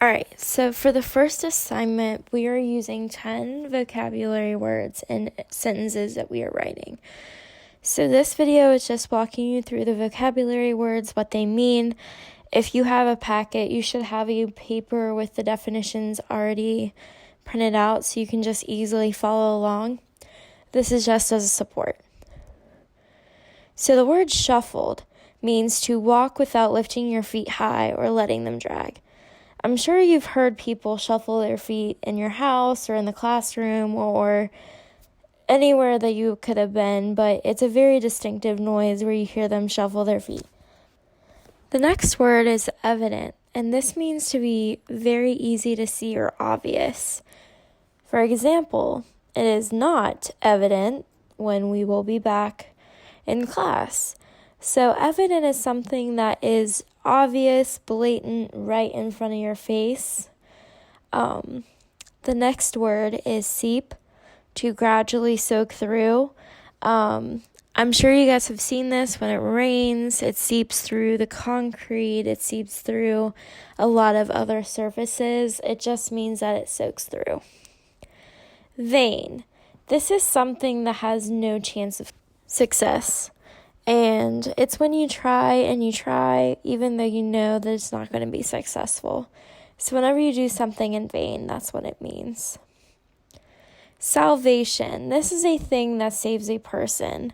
Alright, so for the first assignment, we are using 10 vocabulary words in sentences that we are writing. So this video is just walking you through the vocabulary words, what they mean. If you have a packet, you should have a paper with the definitions already printed out so you can just easily follow along. This is just as a support. So the word shuffled means to walk without lifting your feet high or letting them drag. I'm sure you've heard people shuffle their feet in your house or in the classroom or anywhere that you could have been, but it's a very distinctive noise where you hear them shuffle their feet. The next word is evident, and this means to be very easy to see or obvious. For example, it is not evident when we will be back in class. So evident is something that is obvious, blatant, right in front of your face. The next word is seep, to gradually soak through. I'm sure you guys have seen this when it rains. It seeps through the concrete. It seeps through a lot of other surfaces. It just means that it soaks through. Vain. This is something that has no chance of success. And it's when you try and you try, even though you know that it's not going to be successful. So whenever you do something in vain, that's what it means. Salvation. This is a thing that saves a person.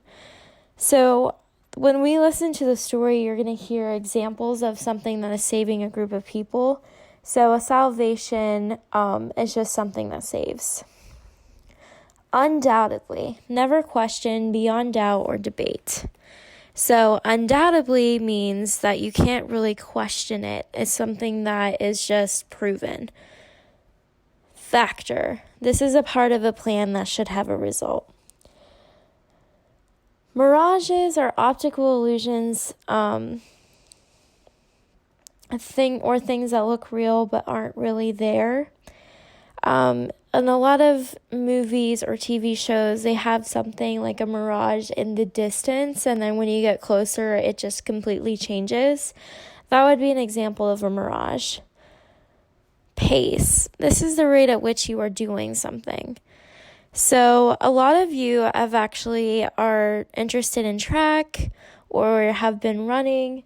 So when we listen to the story, you're going to hear examples of something that is saving a group of people. So a salvation is just something that saves. Undoubtedly. Never question, beyond doubt, or debate. So undoubtedly means that you can't really question it. It's something that is just proven. Factor. This is a part of a plan that should have a result. Mirages are optical illusions, things that look real but aren't really there. In a lot of movies or TV shows, they have something like a mirage in the distance, and then when you get closer, it just completely changes. That would be an example of a mirage. Pace. This is the rate at which you are doing something. So a lot of you are interested in track or have been running.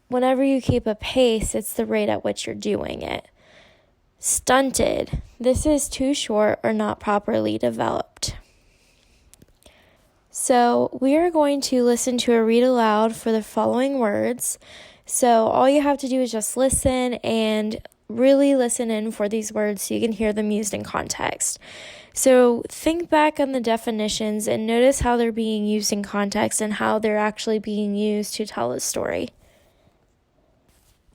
Whenever you keep a pace, it's the rate at which you're doing it. Stunted. This is too short or not properly developed. So we are going to listen to a read aloud for the following words. So all you have to do is just listen and really listen in for these words so you can hear them used in context. So think back on the definitions and notice how they're being used in context and how they're actually being used to tell a story.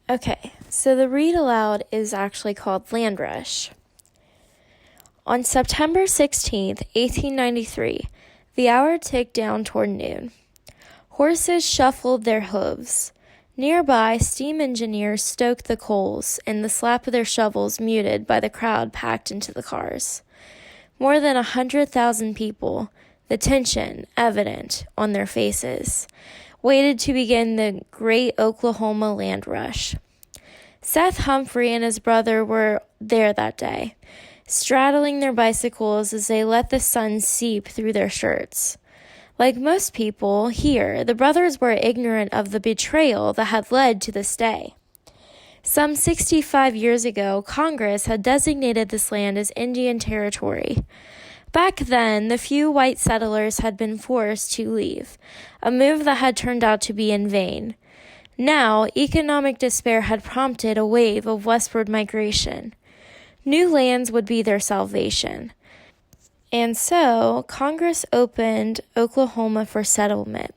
Okay, so the read aloud is actually called Land Rush. On September 16th, 1893, the hour ticked down toward noon. Horses shuffled their hooves. Nearby, steam engineers stoked the coals, and the slap of their shovels muted by the crowd packed into the cars. More than 100,000 people, the tension evident on their faces, waited to begin the great Oklahoma land rush. Seth Humphrey and his brother were there that day, straddling their bicycles as they let the sun seep through their shirts. Like most people here, the brothers were ignorant of the betrayal that had led to this day. Some 65 years ago, Congress had designated this land as Indian Territory. Back then, the few white settlers had been forced to leave, a move that had turned out to be in vain. Now, economic despair had prompted a wave of westward migration. New lands would be their salvation. And so, Congress opened Oklahoma for settlement.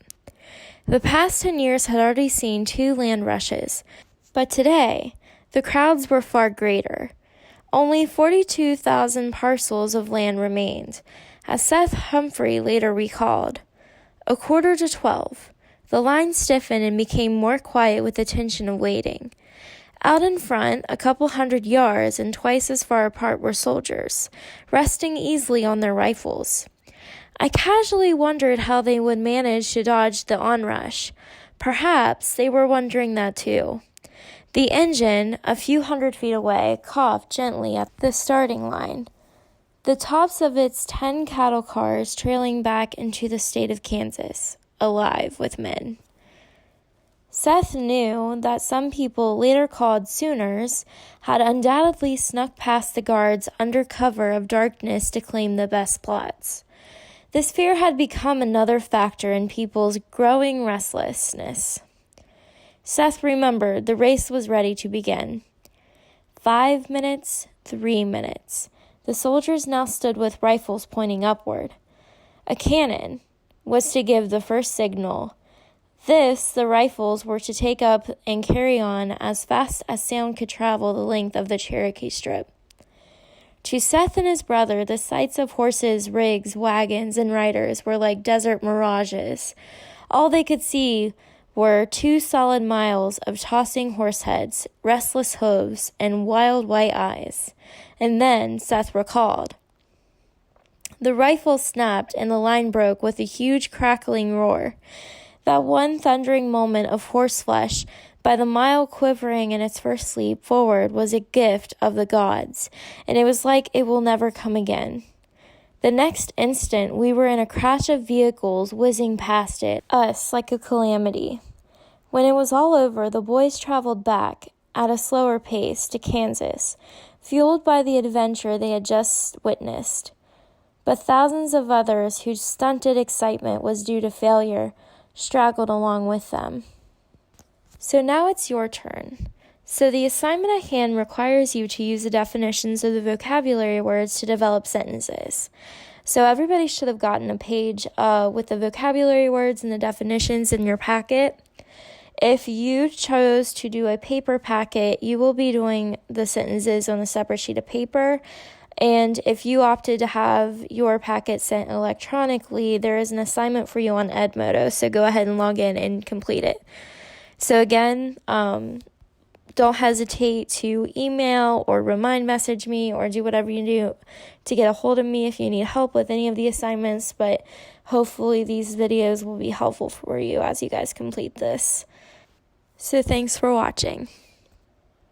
The past 10 years had already seen 2 land rushes, but today, the crowds were far greater. Only 42,000 parcels of land remained, as Seth Humphrey later recalled. 11:45, the line stiffened and became more quiet with the tension of waiting. Out in front, a couple hundred yards and twice as far apart were soldiers, resting easily on their rifles. I casually wondered how they would manage to dodge the onrush. Perhaps they were wondering that too. The engine, a few hundred feet away, coughed gently at the starting line, the tops of its 10 cattle cars trailing back into the state of Kansas, alive with men. Seth knew that some people, later called Sooners, had undoubtedly snuck past the guards under cover of darkness to claim the best plots. This fear had become another factor in people's growing restlessness. Seth remembered the race was ready to begin. 5 minutes, 3 minutes. The soldiers now stood with rifles pointing upward. A cannon was to give the first signal. This, the rifles were to take up and carry on as fast as sound could travel the length of the Cherokee Strip. To Seth and his brother, the sights of horses, rigs, wagons, and riders were like desert mirages. All they could see were 2 solid miles of tossing horse heads, restless hooves, and wild white eyes. And then Seth recalled. The rifle snapped and the line broke with a huge crackling roar. That one thundering moment of horseflesh, by the mile quivering in its first leap forward, was a gift of the gods, and it was like it will never come again. The next instant, we were in a crash of vehicles whizzing past it, us like a calamity. When it was all over, the boys traveled back, at a slower pace, to Kansas, fueled by the adventure they had just witnessed. But thousands of others whose stunted excitement was due to failure straggled along with them. So now it's your turn. So the assignment at hand requires you to use the definitions of the vocabulary words to develop sentences. So everybody should have gotten a page with the vocabulary words and the definitions in your packet. If you chose to do a paper packet, you will be doing the sentences on a separate sheet of paper. And if you opted to have your packet sent electronically, there is an assignment for you on Edmodo, so go ahead and log in and complete it. So again, don't hesitate to email or remind message me or do whatever you do to get a hold of me if you need help with any of the assignments, but hopefully these videos will be helpful for you as you guys complete this. So thanks for watching.